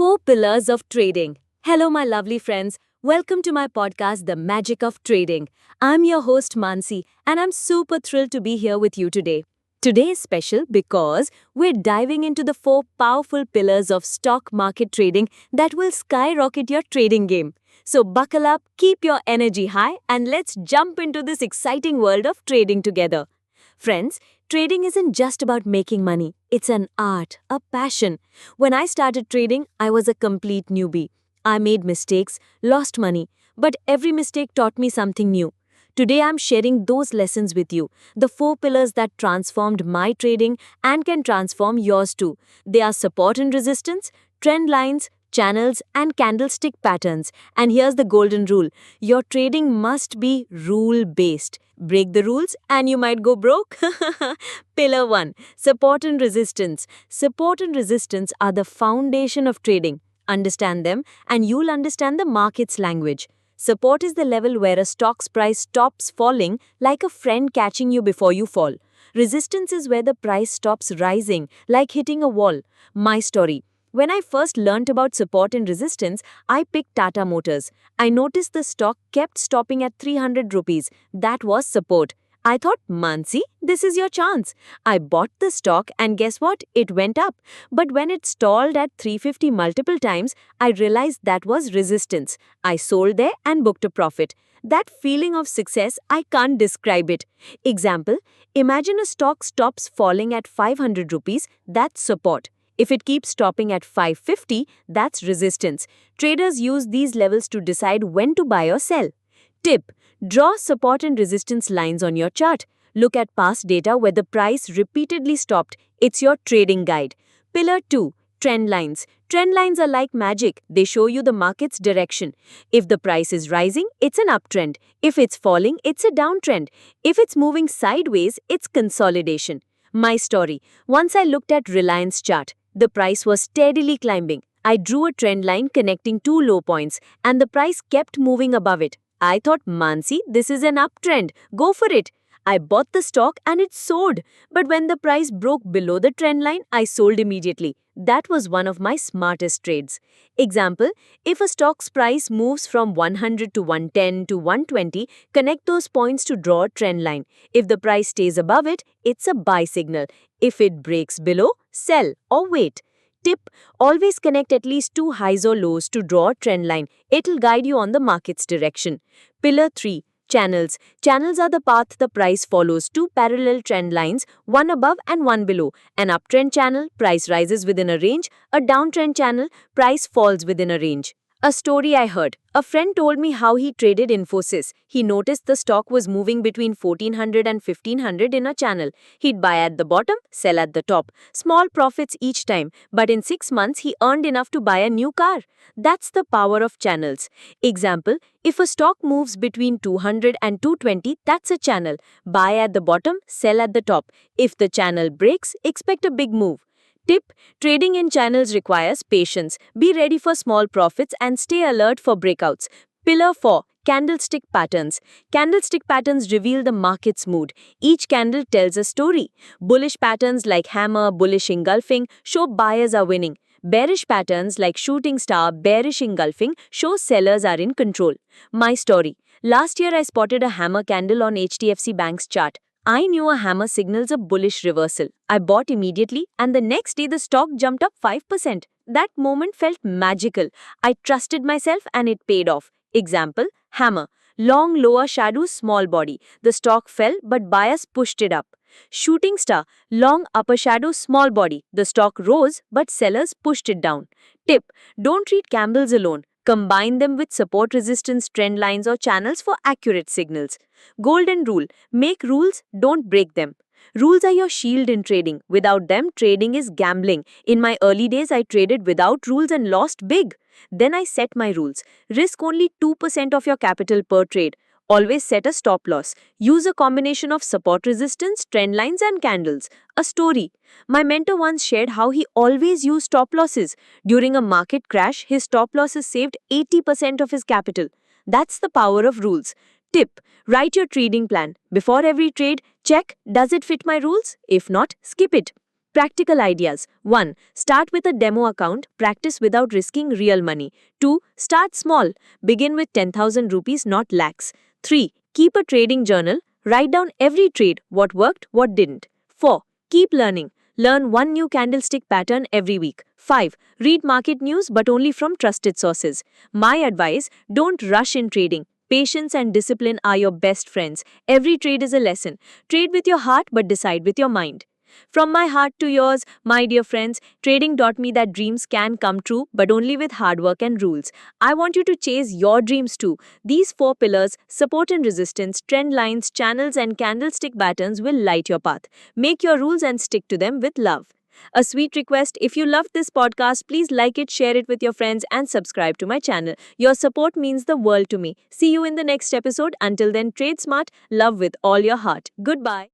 Four pillars of trading. Hello, my lovely friends. Welcome to my podcast, The Magic of Trading. I'm your host, Mansi, and I'm super thrilled to be here with you today. Today is special because we're diving into the four powerful pillars of stock market trading that will skyrocket your trading game. So, buckle up, keep your energy high, and let's jump into this exciting world of trading together. Friends, trading isn't just about making money, it's an art, a passion. When I started trading, I was a complete newbie. I made mistakes, lost money, but every mistake taught me something new. Today I'm sharing those lessons with you, the four pillars that transformed my trading and can transform yours too. They are support and resistance, trend lines, channels, and candlestick patterns. And here's the golden rule: your trading must be rule based. Break the rules and you might go broke. Pillar 1: Support and resistance. Support and resistance are the foundation of trading. Understand them, and you'll understand the market's language. Support is the level where a stock's price stops falling, like a friend catching you before you fall. Resistance is where the price stops rising, like hitting a wall. My story. When I first learnt about support and resistance, I picked Tata Motors. I noticed the stock kept stopping at 300 rupees. That was support. I thought, Mansi, this is your chance. I bought the stock and guess what? It went up. But when it stalled at 350 multiple times, I realized that was resistance. I sold there and booked a profit. That feeling of success, I can't describe it. Example: imagine a stock stops falling at 500 rupees, that's support. If it keeps stopping at 550, that's resistance. Traders use these levels to decide when to buy or sell. Tip: draw support and resistance lines on your chart. Look at past data where the price repeatedly stopped. It's your trading guide. Pillar 2: Trend lines. Trend lines are like magic. They show you the market's direction. If the price is rising, it's an uptrend. If it's falling, it's a downtrend. If it's moving sideways, it's consolidation. My story. Once I looked at Reliance chart. The price was steadily climbing. I drew a trend line connecting two low points, and the price kept moving above it. I thought, Mansi, this is an uptrend. Go for it. I bought the stock and it soared. But when the price broke below the trend line, I sold immediately. That was one of my smartest trades. Example: if a stock's price moves from 100 to 110 to 120, connect those points to draw a trend line. If the price stays above it, it's a buy signal. If it breaks below, sell or wait. Tip: always connect at least two highs or lows to draw a trend line. It'll guide you on the market's direction. Pillar 3: Channels. Channels are the path the price follows, two parallel trend lines, one above and one below. An uptrend channel, price rises within a range. A downtrend channel, price falls within a range. A story I heard. A friend told me how he traded Infosys. He noticed the stock was moving between 1400 and 1500 in a channel. He'd buy at the bottom, sell at the top. Small profits each time, but in 6 months he earned enough to buy a new car. That's the power of channels. Example: if a stock moves between 200 and 220, that's a channel. Buy at the bottom, sell at the top. If the channel breaks, expect a big move. Tip: trading in channels requires patience. Be ready for small profits and stay alert for breakouts. Pillar 4: Candlestick patterns. Candlestick patterns reveal the market's mood. Each candle tells a story. Bullish patterns like hammer, bullish engulfing, show buyers are winning. Bearish patterns like shooting star, bearish engulfing, show sellers are in control. My story. Last year I spotted a hammer candle on HDFC Bank's chart. I knew a hammer signals a bullish reversal. I bought immediately, and the next day the stock jumped up 5%. That moment felt magical. I trusted myself and it paid off. Example: hammer. Long lower shadow, small body. The stock fell, but buyers pushed it up. Shooting star. Long upper shadow, small body. The stock rose, but sellers pushed it down. Tip: don't treat candles alone. Combine them with support resistance trend lines or channels for accurate signals. Golden rule: make rules, don't break them. Rules are your shield in trading. Without them, trading is gambling. In my early days, I traded without rules and lost big. Then I set my rules. Risk only 2% of your capital per trade. Always set a stop loss. Use a combination of support resistance, trend lines, and candles. A story. My mentor once shared how he always used stop losses. During a market crash, his stop losses saved 80% of his capital. That's the power of rules. Tip: write your trading plan. Before every trade, check, does it fit my rules? If not, skip it. Practical ideas. 1. Start with a demo account. Practice without risking real money. 2. Start small. Begin with 10,000 rupees, not lakhs. 3. Keep a trading journal. Write down every trade, what worked, what didn't. 4. Keep learning. Learn one new candlestick pattern every week. 5. Read market news but only from trusted sources. My advice, don't rush in trading. Patience and discipline are your best friends. Every trade is a lesson. Trade with your heart but decide with your mind. From my heart to yours, my dear friends, trading taught me that dreams can come true, but only with hard work and rules. I want you to chase your dreams too. These four pillars, support and resistance, trend lines, channels, and candlestick patterns will light your path. Make your rules and stick to them with love. A sweet request, if you loved this podcast, please like it, share it with your friends, and subscribe to my channel. Your support means the world to me. See you in the next episode. Until then, trade smart, love with all your heart. Goodbye.